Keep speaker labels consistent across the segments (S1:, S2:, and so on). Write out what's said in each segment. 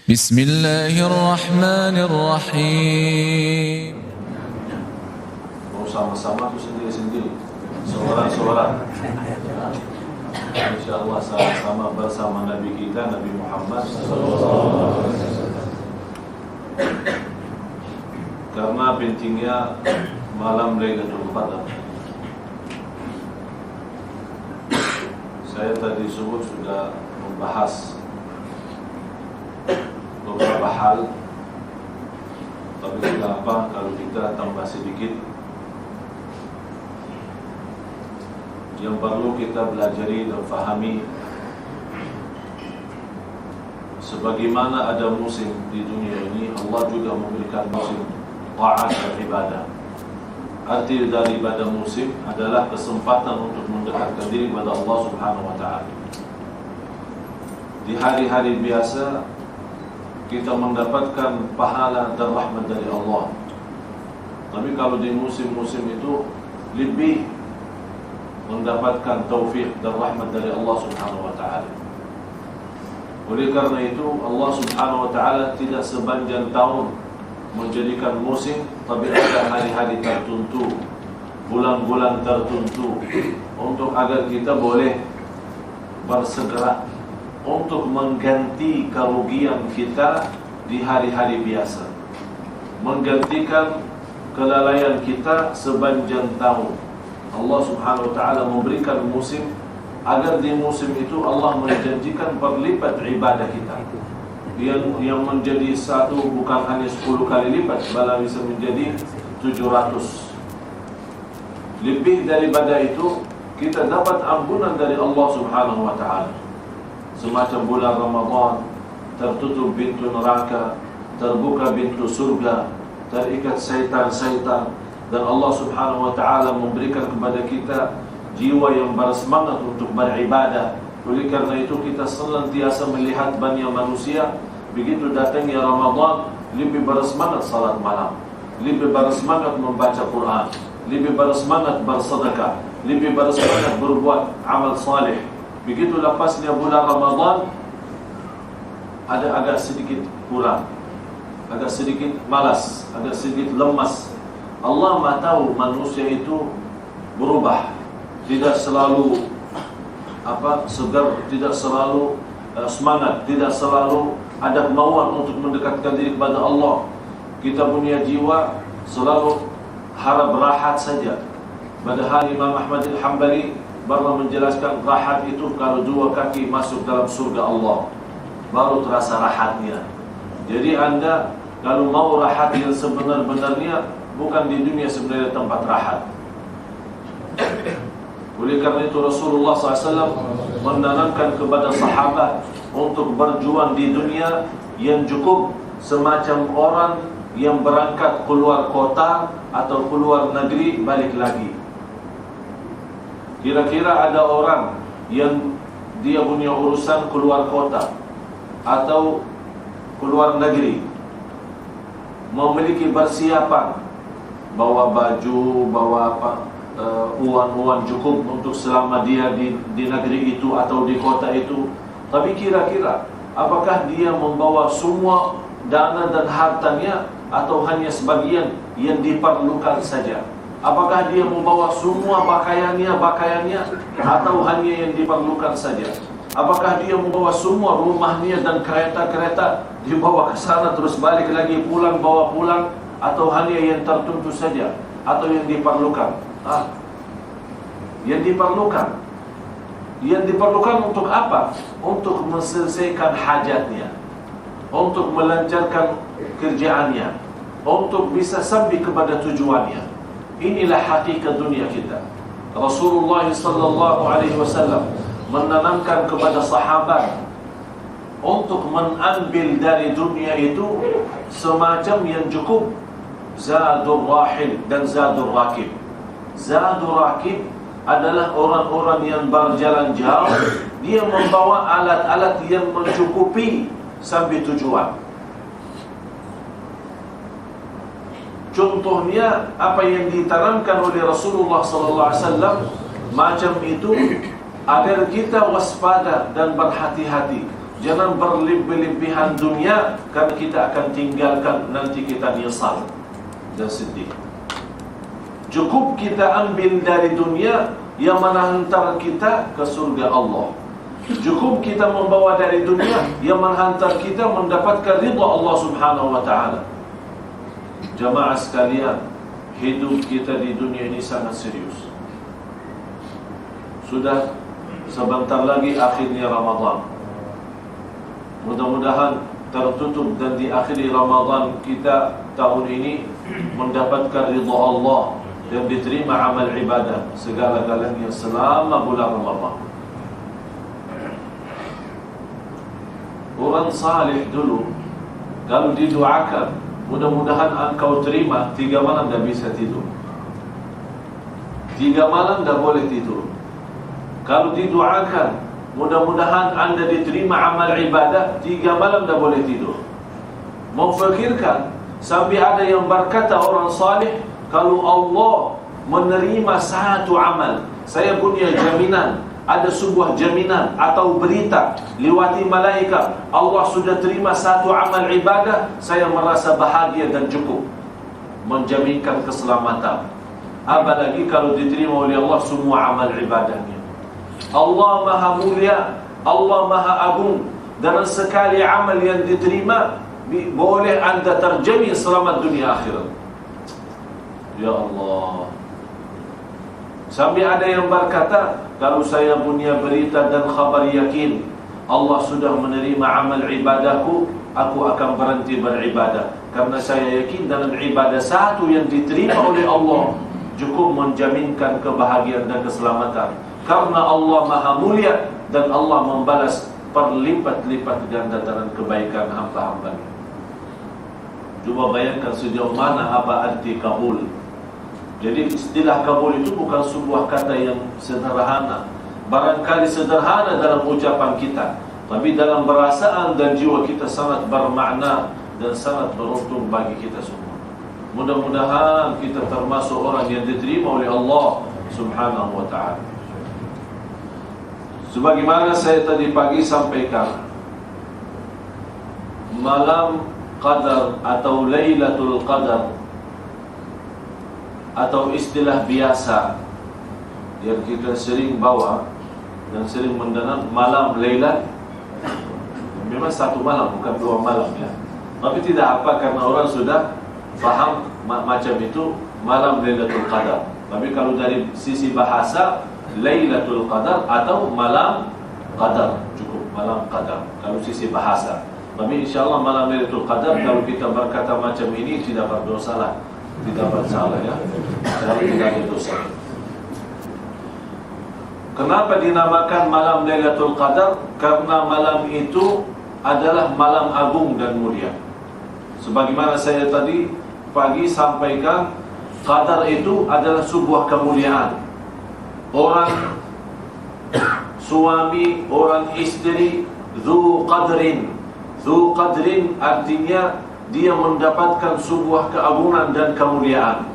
S1: Bismillahirrahmanirrahim.
S2: Mau sama-sama atau sendiri-sendiri? Seorang-seorang. InsyaAllah sama-sama bersama Nabi kita, Nabi Muhammad SAW. Karena pentingnya malam Lailatul Qadar. Saya tadi subuh sudah membahas beberapa hal, tapi tidak apa kalau kita tambah sedikit. Yang perlu kita pelajari dan fahami, sebagaimana ada musim di dunia ini, Allah juga memberikan musim ta'at dan ibadah. Arti dari ibadah musim adalah kesempatan untuk mendekatkan diri kepada Allah Subhanahu wa ta'ala. Di hari-hari biasa kita mendapatkan pahala dan rahmat dari Allah. Tapi kalau di musim-musim itu lebih mendapatkan taufik dan rahmat dari Allah Subhanahu wa ta'ala. Oleh karena itu Allah Subhanahu wa ta'ala tidak sepanjang tahun menjadikan musim, tapi ada hari-hari tertentu, bulan-bulan tertentu, untuk agar kita boleh bersegera untuk mengganti kerugian kita di hari-hari biasa, menggantikan kelalaian kita sepanjang tahun. Allah Subhanahu wa ta'ala memberikan musim agar di musim itu Allah menjanjikan berlipat ibadah kita. Yang menjadi satu bukan hanya 10 kali lipat, malah bisa menjadi 700. Lebih daripada itu, kita dapat ampunan dari Allah Subhanahu wa ta'ala. Semacam bulan Ramadan, tertutup pintu neraka, terbuka pintu surga, terikat syaitan-syaitan, dan Allah Subhanahu wa ta'ala memberikan kepada kita jiwa yang bersemangat untuk beribadah. Oleh karena itu kita senantiasa melihat banyak manusia begitu datangnya Ramadan lebih bersemangat salat malam, lebih bersemangat membaca Quran, lebih bersemangat bersedekah, lebih bersemangat berbuat amal saleh. Begitu lepasnya bulan Ramadan ada agak sedikit kurang, agak sedikit malas, agak sedikit lemas. Allah Maha tahu manusia itu berubah, tidak selalu segar, tidak selalu semangat, tidak selalu ada kemauan untuk mendekatkan diri kepada Allah. Kita punya jiwa selalu harap rahat saja. Padahal Imam Ahmad Al-Hambali baru menjelaskan rahat itu kalau dua kaki masuk dalam surga Allah, baru terasa rahatnya. Jadi anda kalau mau rahat yang sebenar-benarnya, bukan di dunia sebenarnya tempat rahat. Oleh karena itu Rasulullah SAW menanamkan kepada sahabat untuk berjuang di dunia yang cukup semacam orang yang berangkat keluar kota atau keluar negeri balik lagi. Kira-kira ada orang yang dia punya urusan keluar kota atau keluar negeri, memiliki persiapan, bawa baju, bawa uang cukup untuk selama dia di negeri itu atau di kota itu. Tapi kira-kira apakah dia membawa semua dana dan hartanya atau hanya sebagian yang diperlukan saja? Apakah dia membawa semua pakaiannya atau hanya yang diperlukan saja? Apakah dia membawa semua rumahnya dan kereta-kereta dibawa ke sana terus balik lagi pulang, bawa pulang, atau hanya yang tertentu saja atau yang diperlukan? Yang diperlukan untuk apa? Untuk menyelesaikan hajatnya, untuk melancarkan kerjaannya, untuk bisa sampai kepada tujuannya. Inilah hakikat dunia kita. Rasulullah sallallahu alaihi wasallam menanamkan kepada sahabat untuk mengambil dari dunia itu semacam yang cukup zadur rahil dan zadur rakib. Zadur rakib adalah orang-orang yang berjalan jauh, dia membawa alat-alat yang mencukupi sampai tujuan. Contohnya apa yang ditanamkan oleh Rasulullah sallallahu alaihi wasallam macam itu, agar kita waspada dan berhati-hati Jangan berlebih-lebihan dunia, karena kita akan tinggalkan, nanti kita nyesal dan sedih. Cukup kita ambil dari dunia yang menghantar kita ke surga Allah. Cukup kita membawa dari dunia yang menghantar kita mendapatkan ridha Allah Subhanahu wa ta'ala. Jamaah sekalian, hidup kita di dunia ini sangat serius. Sudah sebentar lagi akhirnya Ramadan. Mudah-mudahan tertutup dan diakhiri Ramadan kita tahun ini mendapatkan ridha Allah dan diterima amal ibadah segala-galanya selama bulan Ramadan. Orang salih dulu kalau didoakan, mudah-mudahan engkau terima, 3 malam dah bisa tidur. 3 malam dah boleh tidur. Kalau didoakan, mudah-mudahan anda diterima amal ibadah, 3 malam dah boleh tidur. Memfikirkan sampai ada yang berkata orang salih, kalau Allah menerima satu amal, saya punya jaminan, ada sebuah jaminan atau berita lewati malaikat, Allah sudah terima satu amal ibadah, saya merasa bahagia dan cukup, menjaminkan keselamatan. Apalagi kalau diterima oleh Allah semua amal ibadahnya. Allah Maha Mulia, Allah Maha Agung, dan sekali amal yang diterima boleh anda terjamin selamat dunia akhirat. Ya Allah. Sampai ada yang berkata, kalau saya punya berita dan khabar yakin Allah sudah menerima amal ibadahku, aku akan berhenti beribadah, karena saya yakin dengan ibadah satu yang diterima oleh Allah cukup menjaminkan kebahagiaan dan keselamatan. Karena Allah Maha Mulia dan Allah membalas berlipat-lipat ganda dalam kebaikan hamba-hambanya. Cuba bayangkan sejauh mana apa arti kabul. Jadi istilah kabul itu bukan sebuah kata yang sederhana. Barangkali sederhana dalam ucapan kita, tapi dalam perasaan dan jiwa kita sangat bermakna dan sangat beruntung bagi kita semua. Mudah-mudahan kita termasuk orang yang diterima oleh Allah Subhanahu wa ta'ala. Sebagaimana saya tadi pagi sampaikan, malam Qadar atau Lailatul Qadar, atau istilah biasa yang kita sering bawa dan sering mendengar, malam Lailat, memang satu malam, bukan 2 malam ya. Tapi tidak apa, karena orang sudah faham macam itu, malam Lailatul Qadar. Tapi kalau dari sisi bahasa, Lailatul Qadar atau malam Qadar, cukup malam Qadar kalau sisi bahasa. Tapi insyaAllah malam Lailatul Qadar, kalau kita berkata macam ini tidak berdosa lah, tidak bersalah ya, kalau tidak ada dosa. Kenapa dinamakan malam Lailatul Qadar? Karena malam itu adalah malam agung dan mulia. Sebagaimana saya tadi pagi sampaikan, Qadar itu adalah sebuah kemuliaan. Orang suami, orang istri, Dzu Qadrin. Dzu Qadrin artinya dia mendapatkan sebuah keagungan dan kemuliaan.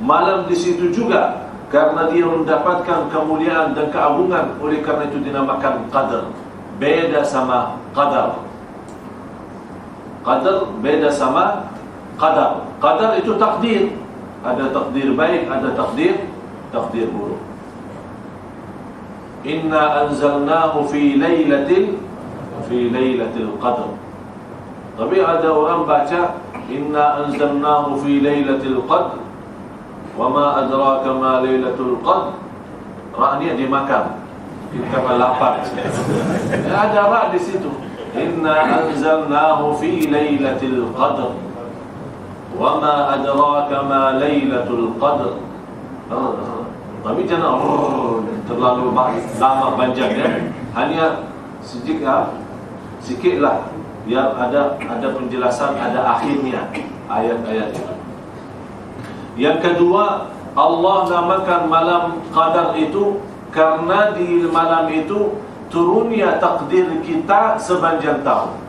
S2: Malam di situ juga, karena dia mendapatkan kemuliaan dan keagungan, oleh karena itu dinamakan Qadar. Beda sama Qadar. Qadar beda sama Qadar. Qadar itu takdir. Ada takdir baik, ada takdir buruk. Inna anzalnahu fi lailatil qadr. Tapi ada orang baca inna anzalnahu fi lailatil qadr wa ma adraka ma lailatul qadr. Ra-nya dimakan. Kita lapar. Ada ra di situ. Inna anzalnahu fi lailatil qadr wa ma adraka ma lailatul qadr. Tapi jangan terlalu lama panjang ya. Hanya sikitlah, biar ada penjelasan, ada akhirnya ayat-ayat itu. Yang kedua, Allah namakan malam Qadar itu karena di malam itu turunnya takdir kita sepanjang tahun.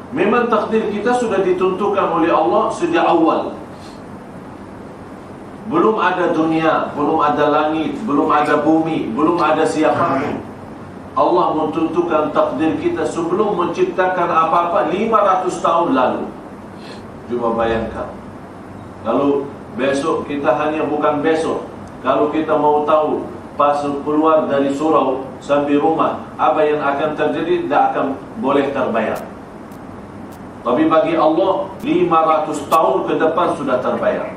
S2: Memang takdir kita sudah ditentukan oleh Allah sejak awal. Belum ada dunia, belum ada langit, belum ada bumi, belum ada siapapun. Allah menentukan takdir kita sebelum menciptakan apa-apa 500 tahun lalu. Cuba bayangkan, kalau besok kita hanya bukan besok, kalau kita mau tahu pas keluar dari surau sampai rumah apa yang akan terjadi, tidak akan boleh terbayang. Tapi bagi Allah 500 tahun ke depan sudah terbayang,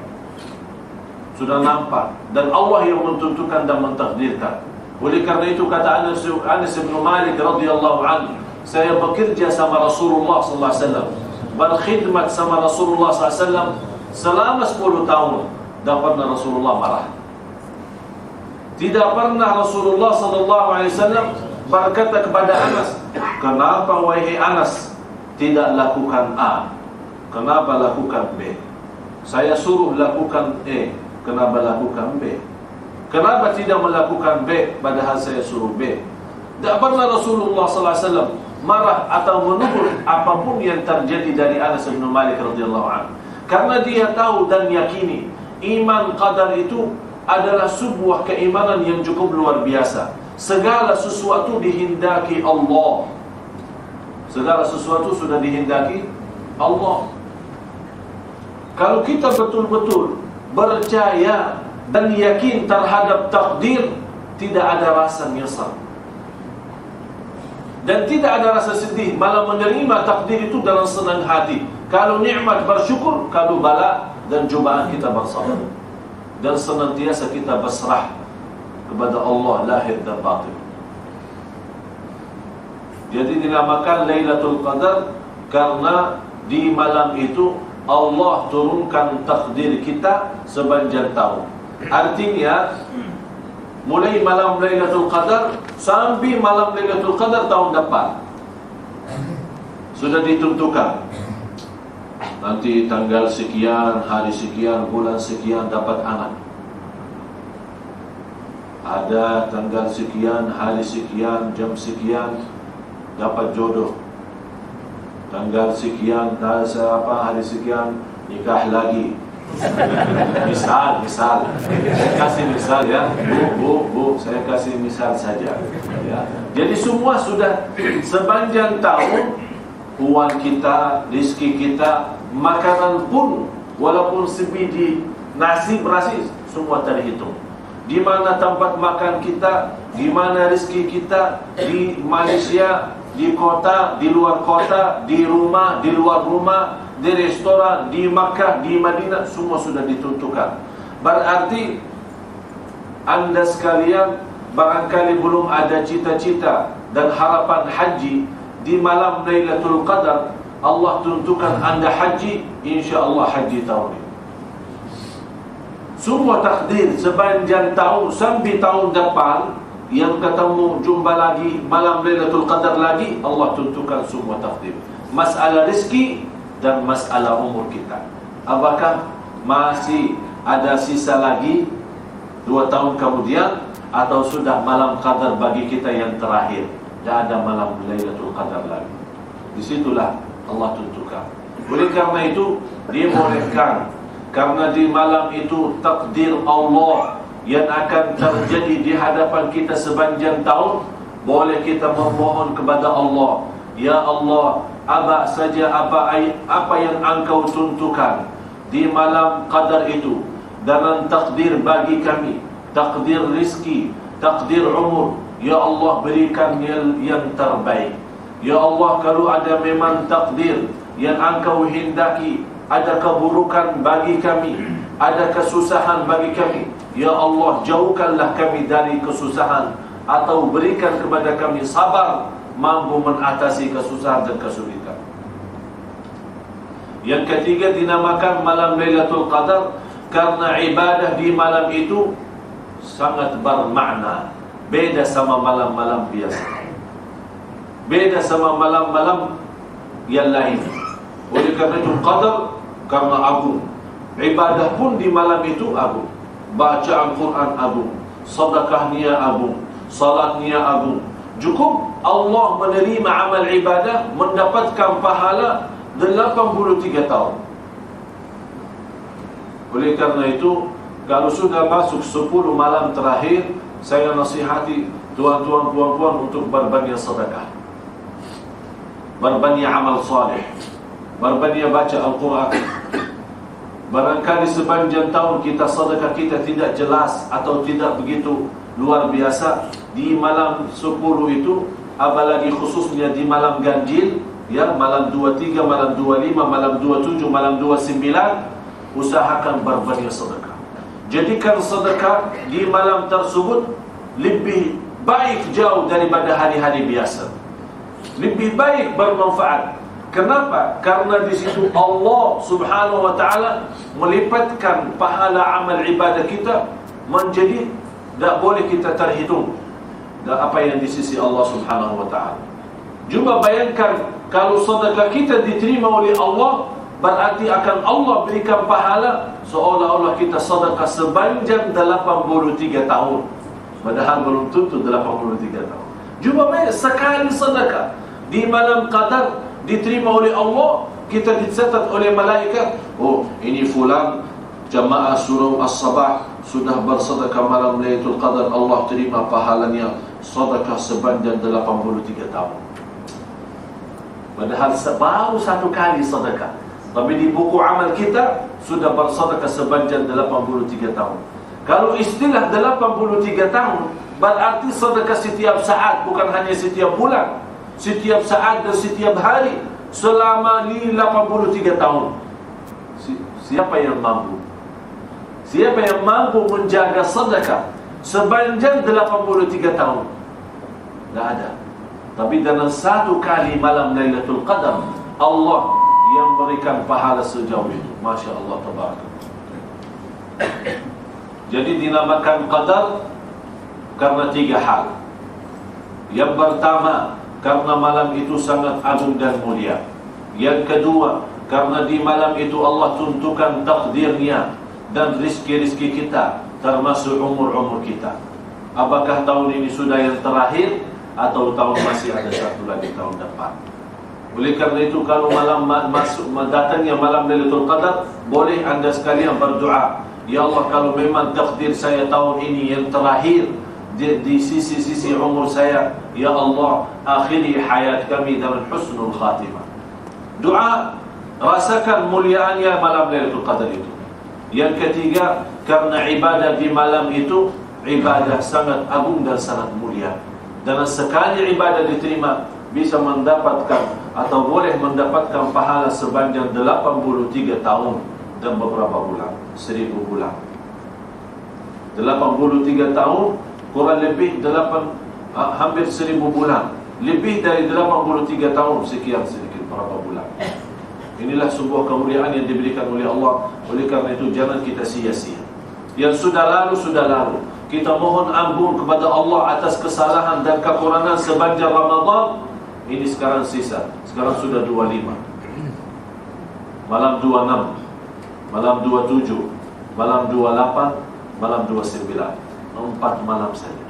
S2: sudah nampak, dan Allah yang menentukan dan mentakdirkan. Oleh karena itu kata Anas bin Malik radhiyallahu anhu, saya bekerja sama Rasulullah sallallahu alaihi wasallam, berkhidmat sama Rasulullah sallallahu alaihi wasallam selama 10 tahun. Tak pernah Rasulullah marah. Tidak pernah Rasulullah sallallahu alaihi wasallam berkata kepada Anas, "Kenapa wahai Anas tidak lakukan A? Kenapa lakukan B? Saya suruh lakukan A, kenapa lakukan B? Kenapa tidak melakukan B padahal saya suruh B?" Tak pernah Rasulullah sallallahu alaihi wasallam marah atau menegur apapun yang terjadi dari Anas bin Malik radhiyallahu anhu, karena dia tahu dan yakini iman qadar itu adalah sebuah keimanan yang cukup luar biasa. Segala sesuatu dihendaki Allah. Segala sesuatu sudah dihendaki Allah. Kalau kita betul-betul percaya dan yakin terhadap takdir, tidak ada rasa nyesal dan tidak ada rasa sedih, malah menerima takdir itu dalam senang hati. Kalau nikmat bersyukur, kalau bala dan cobaan kita bersabar, dan senantiasa kita berserah kepada Allah lahir dan batin. Jadi dinamakan Lailatul Qadar karena di malam itu Allah turunkan takdir kita sepanjang tahun. Artinya mulai malam Lailatul Qadar sampai malam Lailatul Qadar tahun depan sudah ditentukan. Nanti tanggal sekian, hari sekian, bulan sekian dapat anak. Ada tanggal sekian, hari sekian, jam sekian dapat jodoh. Tanggal sekian, hari sekian nikah lagi. Misal, saya kasih misal ya, bu, saya kasih misal saja. Ya. Jadi semua sudah sepanjang tahun, uang kita, rezeki kita, makanan pun walaupun sebiji nasi berasi semua terhitung. Di mana tempat makan kita, di mana rezeki kita, di Malaysia, di kota, di luar kota, di rumah, di luar rumah, di restoran, di Makkah, di Madinah, semua sudah ditentukan. Berarti anda sekalian barangkali belum ada cita-cita dan harapan haji di malam Lailatul Qadar, Allah tentukan anda haji, insya-Allah haji tahun ini. Semua takdir sepanjang tahun sampai tahun depan yang ketemu jumpa lagi malam Lailatul Qadar lagi, Allah tentukan semua takdir. Masalah rezeki dan masalah umur kita. Apakah masih ada sisa lagi 2 tahun kemudian, atau sudah malam Qadar bagi kita yang terakhir? Tidak ada malam Lailatul Qadar lagi. Disitulah Allah tentukan. Oleh karena itu dibolehkan, karena di malam itu takdir Allah yang akan terjadi di hadapan kita sepanjang tahun. Boleh kita memohon kepada Allah, ya Allah, apa saja apa yang Engkau tentukan di malam Qadar itu, dan takdir bagi kami, takdir rizki, takdir umur, ya Allah berikan yang terbaik. Ya Allah, kalau ada memang takdir yang Engkau hendaki, ada keburukan bagi kami, ada kesusahan bagi kami, ya Allah jauhkanlah kami dari kesusahan, atau berikan kepada kami sabar mampu mengatasi kesusahan dan kesulitan. Yang ketiga dinamakan malam Lailatul Qadar karena ibadah di malam itu sangat bermakna, beda sama malam-malam biasa, beda sama malam-malam yang lain. Oleh karena itu Qadar karena agung, ibadah pun di malam itu agung, bacaan Quran agung, sedekahnya agung, salatnya agung. Cukup Allah menerima amal ibadah mendapatkan pahala 83 tahun. Oleh karena itu, kalau sudah masuk 10 malam terakhir, saya nasihati tuan-tuan, puan-puan untuk berbanyak sedekah, berbanyak amal saleh, berbanyak baca Al-Quran. Barangkali sepanjang tahun kita sedekah kita tidak jelas atau tidak begitu luar biasa. Di malam 10 itu, apalagi khususnya di malam ganjil, ya, malam 23, malam 25, malam 27, malam 29, usahakan berbanyak sedekah. Jadikan sedekah di malam tersebut lebih baik jauh daripada hari-hari biasa. Lebih baik, bermanfaat. Kenapa? Karena di situ Allah Subhanahu wa taala melipatkan pahala amal ibadah kita menjadi tak boleh kita terhitung dan apa yang di sisi Allah Subhanahu wa taala. Cuba bayangkan kalau sedekah kita diterima oleh Allah, berarti akan Allah berikan pahala seolah-olah kita sedekah sepanjang 83 tahun. Padahal belum tentu 83 tahun. Cuba bayangkan sekali sedekah di malam qadar diterima oleh Allah, kita dicatat oleh malaikat, oh ini fulan jamaah surau as-sabah sudah bersedekah malam Lailatul Qadar, Allah terima pahalanya sedekah sepanjang 83 tahun. Padahal baru satu kali sedekah, tapi di buku amal kita sudah bersedekah sepanjang 83 tahun. Kalau istilah 83 tahun, berarti sedekah setiap saat, bukan hanya setiap bulan, setiap saat dan setiap hari selama 83 tahun. Siapa yang mampu? Siapa yang mampu menjaga sedekah sepanjang 83 tahun? Tak ada. Tapi dalam satu kali malam Lailatul Qadar, Allah yang berikan pahala sejauh itu. Masya Allah, tabarak. Jadi dinamakan qadar karena 3 hal. Yang pertama, karena malam itu sangat agung dan mulia. Yang kedua, karena di malam itu Allah tentukan takdirnya dan rizki-rizki kita, termasuk umur-umur kita. Apakah tahun ini sudah yang terakhir atau tahun masih ada satu lagi tahun depan? Oleh karena itu, kalau malam masuk datangnya malam Lailatul Qadar, boleh anda sekalian berdoa, ya Allah, kalau memang takdir saya tahun ini yang terakhir di sisi-sisi umur saya, ya Allah, akhiri hayat kami dengan husnul khatimah. Doa, rasakan muliaannya malam Lailatul Qadar itu. Yang ketiga, karena ibadah di malam itu ibadah sangat agung dan sangat mulia. Dan sekali ibadah diterima, bisa mendapatkan atau boleh mendapatkan pahala sepanjang 83 tahun dan beberapa bulan, 1000 bulan. 83 tahun kurang lebih hampir 1000 bulan, lebih dari 83 tahun sekian sedikit berapa bulan. Inilah sebuah kemuliaan yang diberikan oleh Allah. Oleh karena itu jangan kita sia-sia. Yang sudah lalu, sudah lalu. Kita mohon ampun kepada Allah atas kesalahan dan kekurangan sepanjang Ramadan. Ini sekarang sisa. Sekarang sudah 25. Malam 26, malam 27, malam 28, malam 29. 4 malam saja.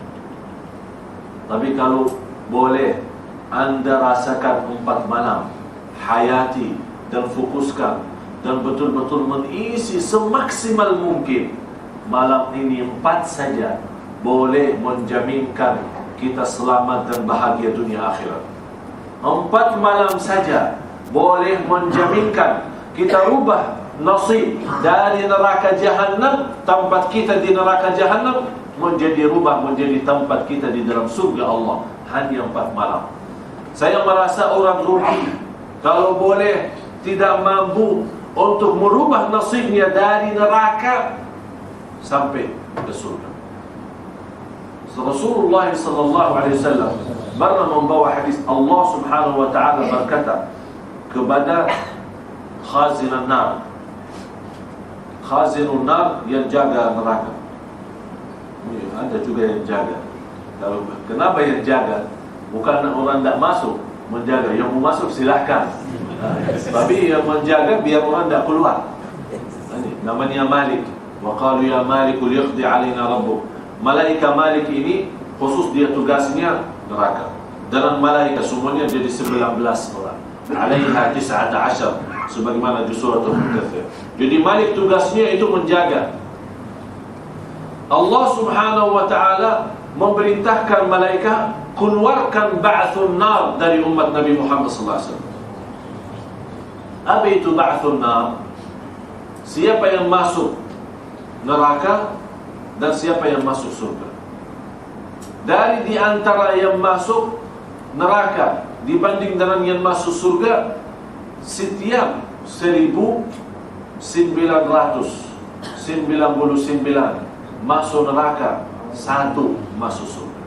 S2: Tapi kalau boleh anda rasakan 4 malam, hayati dan fokuskan dan betul-betul mengisi semaksimal mungkin. Malam ini 4 saja boleh menjaminkan kita selamat dan bahagia dunia akhirat. 4 malam saja boleh menjaminkan kita rubah nasib dari neraka jahanam, tempat kita di neraka jahanam, menjadi tempat kita di dalam surga Allah. Hanya 4 malam. Saya merasa orang rugi kalau boleh tidak mampu untuk merubah nasibnya dari neraka sampai ke surga. Rasulullah sallallahu alaihi wasallam pernah membawa hadis, Allah Subhanahu wa taala berkata kepada khazinun nar. Khazinun nar yang jaga neraka. Ada juga yang jaga. Kalau kenapa yang jaga? Bukan orang tidak masuk menjaga, yang mau masuk silahkan. Tapi yang menjaga biar orang tidak keluar. Namanya Malik. Wa qalu ya Malik liyaqdi alaina rabbuk. Malaikat Malik ini khusus dia tugasnya neraka. Dan malaikat semuanya jadi 19 orang. Alaiha 19 sebagaimana di surah Al-Mudaththir. Jadi Malik tugasnya itu menjaga. Allah Subhanahu wa taala memerintahkan malaikat keluarkan ba'thun nar dari umat Nabi Muhammad sallallahu alaihi wasallam. Apa itu ba'thun nar? Siapa yang masuk neraka dan siapa yang masuk surga. Dari di antara yang masuk neraka dibanding dengan yang masuk surga, setiap 1999 masuk neraka, satu masuk surga.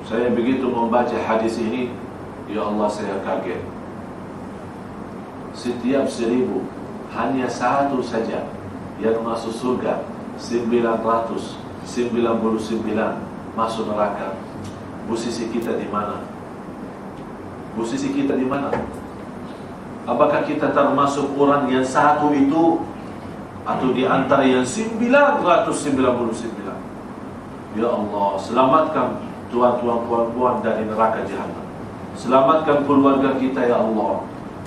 S2: Saya begitu membaca hadis ini, ya Allah, saya kaget. Setiap 1000 hanya satu saja yang masuk surga, 999 masuk neraka. Posisi kita di mana? Posisi kita di mana? Apakah kita termasuk orang yang satu itu, atau di antara yang 999? Ya Allah, selamatkan tuan-tuan puan-puan dari neraka jahanam. Selamatkan keluarga kita ya Allah.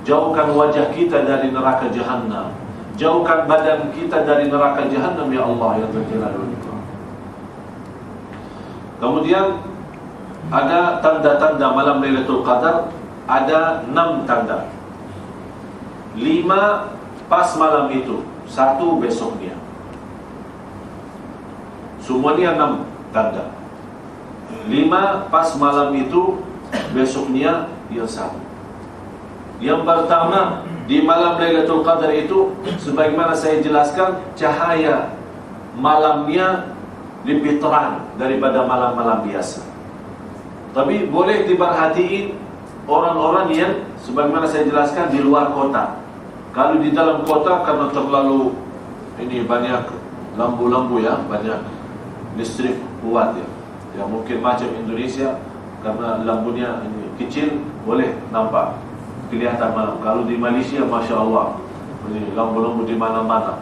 S2: Jauhkan wajah kita dari neraka jahanam. Jauhkan badan kita dari neraka jahanam ya Allah ya Jalaluhu. Kemudian ada tanda-tanda malam Lailatul Qadar, ada 6 tanda. 5 pas malam itu, 1 besoknya. Semuanya 6 tanda. 5 pas malam itu, besoknya yang 1. Yang pertama, di malam Lailatul Qadar itu, sebagaimana saya jelaskan, cahaya malamnya lebih terang daripada malam-malam biasa. Tapi boleh diperhatiin orang-orang yang, sebagaimana saya jelaskan, di luar kota. Kalau di dalam kota, karena terlalu ini banyak lampu-lampu ya, banyak listrik kuat ya. Ya mungkin macam Indonesia, karena lampunya ini kecil, boleh nampak kelihatan malam. Kalau di Malaysia, Masya Allah, ini lampu-lampu di mana-mana.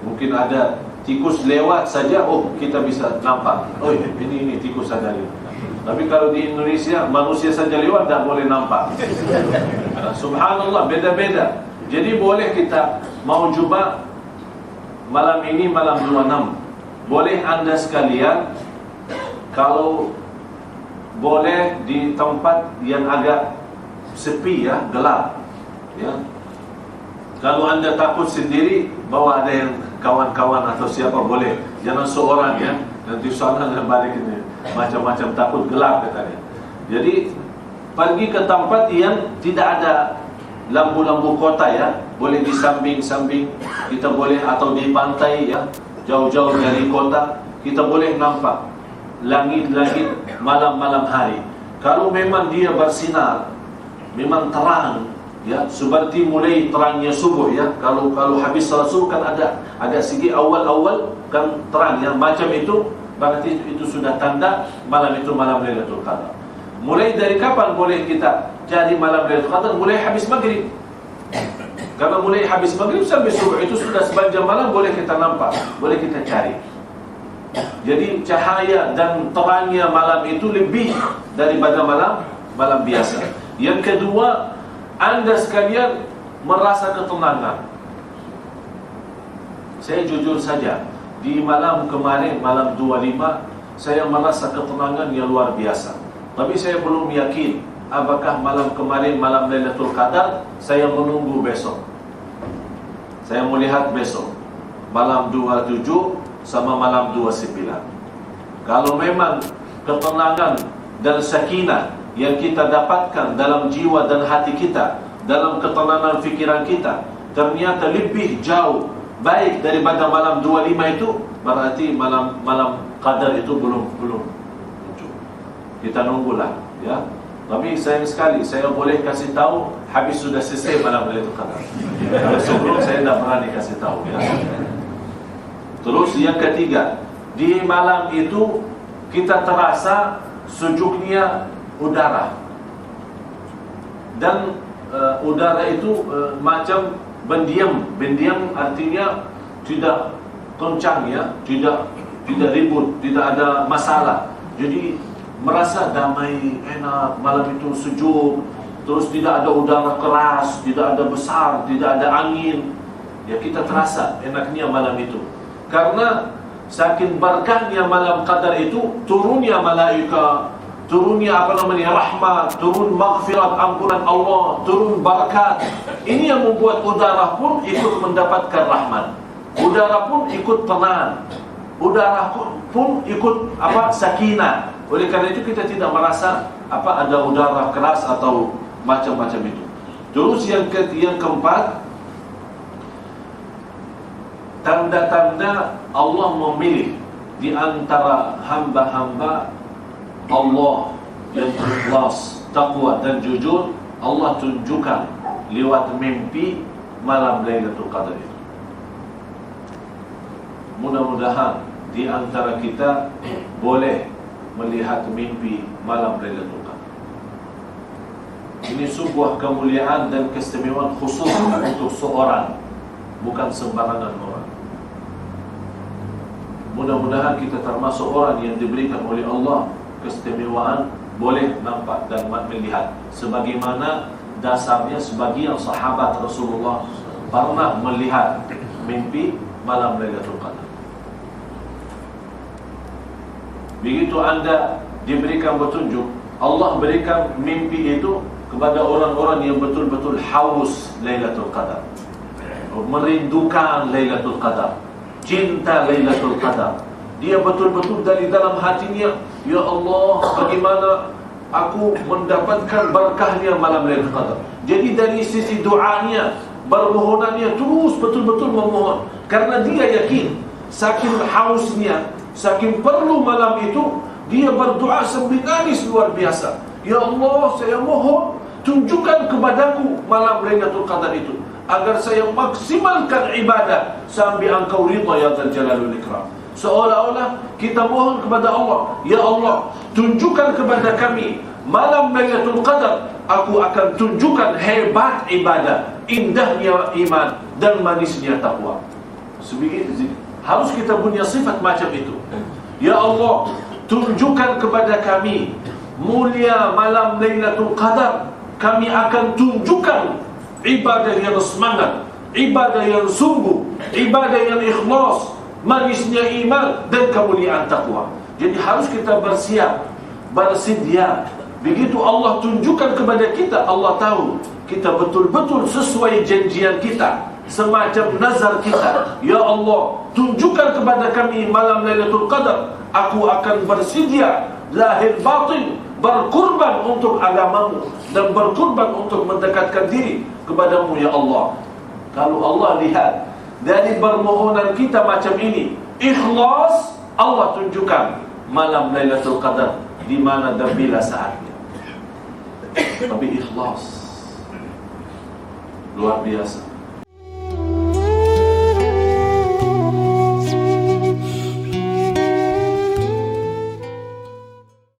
S2: Mungkin ada tikus lewat saja, oh kita bisa nampak. Oh ini tikus saja lewat. Tapi kalau di Indonesia, manusia saja lewat tak boleh nampak. Subhanallah, beda-beda. Jadi boleh kita mau coba malam ini, malam 26. Boleh anda sekalian, kalau boleh di tempat yang agak sepi ya, gelap ya. Kalau anda takut sendiri, bawa ada yang kawan-kawan atau siapa boleh. Jangan seorang ya, nanti sana dan balik ini macam-macam, takut gelap katanya. Jadi pergi ke tempat yang tidak ada lampu-lampu kota ya. Boleh di samping-samping kita boleh, atau di pantai ya, jauh-jauh dari kota, kita boleh nampak langit-langit malam-malam hari. Kalau memang dia bersinar, memang terang ya, seperti mulai terangnya subuh ya. Kalau habis salat subuh kan ada segi awal-awal kan terang ya, macam itu, berarti itu sudah tanda malam itu malam Lailatul Qadar. Mulai dari kapan boleh kita cari malam Lailatul Qadar? Mulai habis maghrib. Karena mulai habis maghrib sampai subuh itu sudah sepanjang malam, boleh kita nampak, boleh kita cari. Jadi cahaya dan terangnya malam itu lebih daripada malam biasa. Yang kedua, anda sekalian merasa ketenangan. Saya jujur saja, di malam kemarin, malam 25, saya merasa ketenangan yang luar biasa. Tapi saya belum yakin apakah malam kemarin, malam Lailatul Qadar. Saya menunggu besok. Saya melihat besok malam 27 sama malam 29. Kalau memang ketenangan dan sakinah yang kita dapatkan dalam jiwa dan hati kita, dalam ketenangan fikiran kita, ternyata lebih jauh baik daripada malam 25 itu, berarti malam Qadar itu belum muncul. Kita nunggulah ya. Tapi sayang sekali, saya boleh kasih tahu habis sudah selesai malam Lailatul Qadar. Kalau sebelum saya tidak berani kasih tahu ya. Terus yang ketiga, di malam itu kita terasa sejuknya udara. Dan udara itu macam pendiam. Pendiam artinya tidak kencang ya, tidak ribut, tidak ada masalah. Jadi merasa damai, enak, malam itu sejuk. Terus tidak ada udara keras, tidak ada besar, tidak ada angin. Ya kita terasa enaknya malam itu. Karena saking berkahnya malam qadar itu, turunnya malaika, turunnya rahmat, turun maghfirat, ampunan Allah, turun barakat. Ini yang membuat udara pun ikut mendapatkan rahmat, udara pun ikut tenang, udara pun ikut sakinah. Oleh karena itu kita tidak merasa ada udara keras atau macam-macam itu. Terus yang keempat, tanda-tanda Allah memilih di antara hamba-hamba Allah yang ikhlas, taqwa dan jujur. Allah tunjukkan lewat mimpi malam Lailatul Qadar itu. Mudah-mudahan di antara kita boleh melihat mimpi malam Lailatul Qadar. Ini sebuah kemuliaan dan keistimewaan khusus untuk seorang, bukan sembarangan orang. Mudah-mudahan kita termasuk orang yang diberikan oleh Allah keistimewaan boleh nampak dan melihat, sebagaimana dasarnya sebagian sahabat Rasulullah pernah melihat mimpi malam Lailatul Qadar. Begitu anda diberikan petunjuk, Allah berikan mimpi itu kepada orang-orang yang betul-betul haus Lailatul Qadar, merindukan Lailatul Qadar, cinta Lailatul Qadar. Dia betul-betul dari dalam hatinya, ya Allah, bagaimana aku mendapatkan berkahnya malam Lailatul Qadar. Jadi dari sisi doanya, permohonannya terus betul-betul memohon, karena dia yakin saking hausnya, saking perlu malam itu, dia berdoa sambil nangis luar biasa. Ya Allah, saya mohon tunjukkan kepadaku malam Lailatul Qadar itu, agar saya maksimalkan ibadah sampai Engkau ridha ya Dzal Jalali wal Ikram. Seolah-olah kita mohon kepada Allah, ya Allah, tunjukkan kepada kami malam Lailatul Qadar, aku akan tunjukkan hebat ibadah, indahnya iman dan manisnya takwa. Sebegitu harus kita punya sifat macam itu. Ya Allah, tunjukkan kepada kami mulia malam Lailatul Qadar, kami akan tunjukkan ibadah yang semangat, ibadah yang sungguh, ibadah yang ikhlas, manisnya iman dan kemuliaan takwa. Jadi harus kita bersiap, bersedia. Begitu Allah tunjukkan kepada kita, Allah tahu kita betul-betul sesuai janjian kita, semacam nazar kita. Ya Allah, tunjukkan kepada kami malam Lailatul Qadar, aku akan bersedia lahir batin, berkorban untuk agamamu dan berkorban untuk mendekatkan diri kepadamu ya Allah. Kalau Allah lihat dari permohonan kita macam ini, ikhlas, Allah tunjukkan malam Lailatul Qadar di mana dan bila saatnya. Tapi ikhlas luar biasa.